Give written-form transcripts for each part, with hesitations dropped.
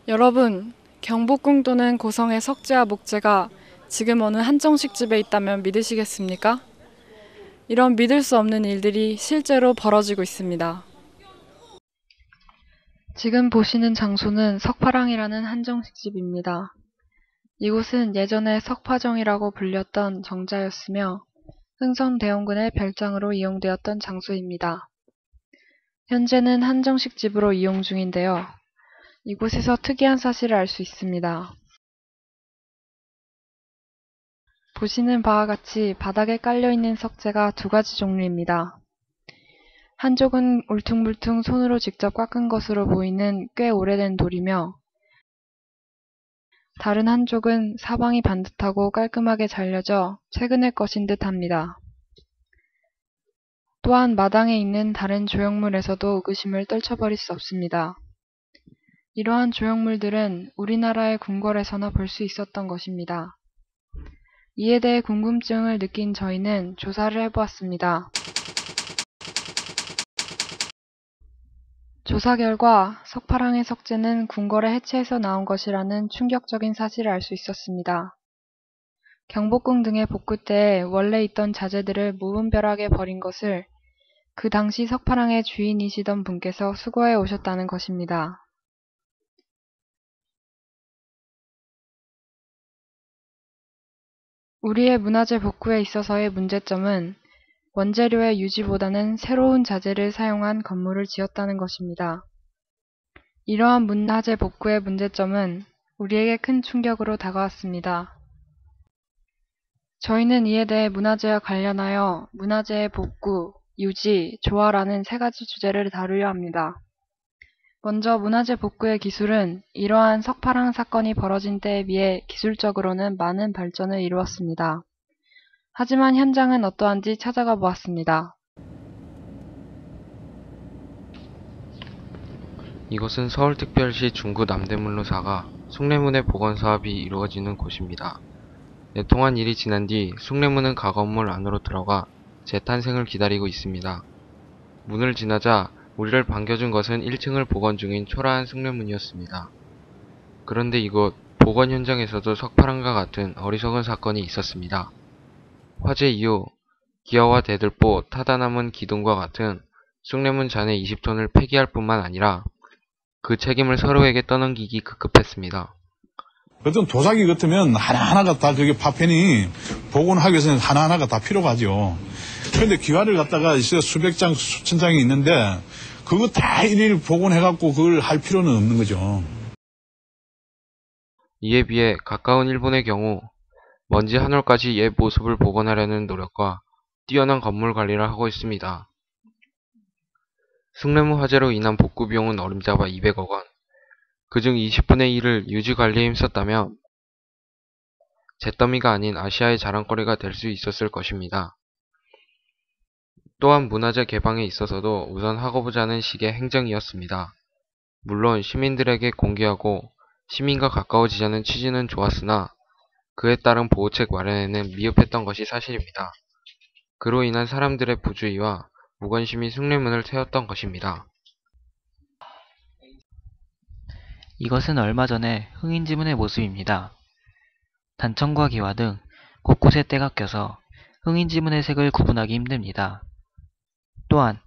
여러분, 경복궁 또는 고성의 석재와 목재가 지금 어느 한정식 집에 있다면 믿으시겠습니까? 이런 믿을 수 없는 일들이 실제로 벌어지고 있습니다. 지금 보시는 장소는 석파랑이라는 한정식 집입니다. 이곳은 예전에 석파정이라고 불렸던 정자였으며 흥선대원군의 별장으로 이용되었던 장소입니다. 현재는 한정식 집으로 이용 중인데요. 이곳에서 특이한 사실을 알 수 있습니다. 보시는 바와 같이 바닥에 깔려있는 석재가 두 가지 종류입니다. 한쪽은 울퉁불퉁 손으로 직접 깎은 것으로 보이는 꽤 오래된 돌이며 다른 한쪽은 사방이 반듯하고 깔끔하게 잘려져 최근의 것인 듯 합니다. 또한 마당에 있는 다른 조형물에서도 의구심을 떨쳐버릴 수 없습니다. 이러한 조형물들은 우리나라의 궁궐에서나 볼 수 있었던 것입니다. 이에 대해 궁금증을 느낀 저희는 조사를 해보았습니다. 조사 결과 석파랑의 석재는 궁궐의 해체에서 나온 것이라는 충격적인 사실을 알 수 있었습니다. 경복궁 등의 복구 때 원래 있던 자재들을 무분별하게 버린 것을 그 당시 석파랑의 주인이시던 분께서 수거해 오셨다는 것입니다. 우리의 문화재 복구에 있어서의 문제점은 원재료의 유지보다는 새로운 자재를 사용한 건물을 지었다는 것입니다. 이러한 문화재 복구의 문제점은 우리에게 큰 충격으로 다가왔습니다. 저희는 이에 대해 문화재와 관련하여 문화재의 복구, 유지, 조화라는 세 가지 주제를 다루려 합니다. 먼저 문화재 복구의 기술은 이러한 석파랑 사건이 벌어진 때에 비해 기술적으로는 많은 발전을 이루었습니다. 하지만 현장은 어떠한지 찾아가 보았습니다. 이곳은 서울특별시 중구 남대문로사가 숭례문의 복원 사업이 이루어지는 곳입니다. 내통한 일이 지난 뒤 숭례문은 가건물 안으로 들어가 재탄생을 기다리고 있습니다. 문을 지나자 우리를 반겨준 것은 1층을 복원 중인 초라한 숭례문이었습니다. 그런데 이곳 복원 현장에서도 석파랑과 같은 어리석은 사건이 있었습니다. 화재 이후 기와와 대들보, 타다 남은 기둥과 같은 숭례문 잔해 20톤을 폐기할 뿐만 아니라 그 책임을 서로에게 떠넘기기 급급했습니다. 어떤 도자기 같으면 하나하나가 다 그게 파편이 복원하기 위해서는 하나하나가 다 필요가 하죠. 그런데 기와를 갖다가 수백 장, 수천 장이 있는데 그거 다 일일 복원해갖고 그걸 할 필요는 없는 거죠. 이에 비해 가까운 일본의 경우 먼지 한 올까지 옛 모습을 복원하려는 노력과 뛰어난 건물 관리를 하고 있습니다. 숭례문 화재로 인한 복구 비용은 어림잡아 200억 원, 그중 20분의 1을 유지 관리에 힘썼다면 잿더미가 아닌 아시아의 자랑거리가 될 수 있었을 것입니다. 또한 문화재 개방에 있어서도 우선 하고 보자는 식의 행정이었습니다. 물론 시민들에게 공개하고 시민과 가까워지자는 취지는 좋았으나 그에 따른 보호책 마련에는 미흡했던 것이 사실입니다. 그로 인한 사람들의 부주의와 무관심이 숭례문을 태웠던 것입니다. 이것은 얼마 전에 흥인지문의 모습입니다. 단청과 기와 등 곳곳에 때가 껴서 흥인지문의 색을 구분하기 힘듭니다. 또한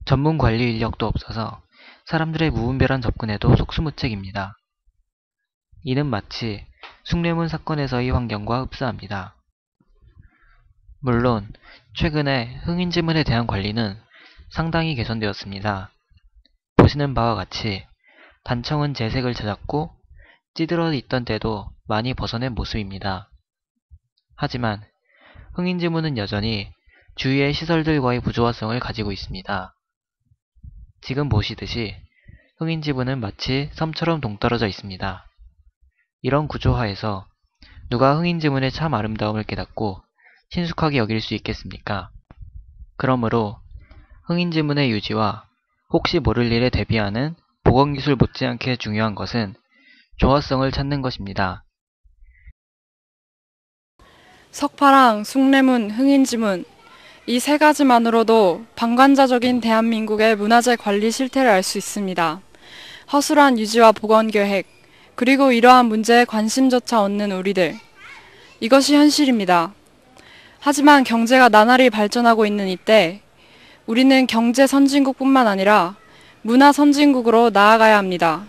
전문 관리 인력도 없어서 사람들의 무분별한 접근에도 속수무책입니다. 이는 마치 숭례문 사건에서의 환경과 흡사합니다. 물론 최근에 흥인지문에 대한 관리는 상당히 개선되었습니다. 보시는 바와 같이 단청은 재색을 찾았고 찌들어 있던 때도 많이 벗어낸 모습입니다. 하지만 흥인지문은 여전히 주위의 시설들과의 부조화성을 가지고 있습니다. 지금 보시듯이 흥인지문은 마치 섬처럼 동떨어져 있습니다. 이런 구조화에서 누가 흥인지문의 참 아름다움을 깨닫고 친숙하게 여길 수 있겠습니까? 그러므로 흥인지문의 유지와 혹시 모를 일에 대비하는 복원기술 못지않게 중요한 것은 조화성을 찾는 것입니다. 석파랑, 숭례문, 흥인지문 이 세 가지만으로도 방관자적인 대한민국의 문화재 관리 실태를 알 수 있습니다. 허술한 유지와 복원 계획, 그리고 이러한 문제에 관심조차 없는 우리들. 이것이 현실입니다. 하지만 경제가 나날이 발전하고 있는 이때 우리는 경제 선진국뿐만 아니라 문화 선진국으로 나아가야 합니다.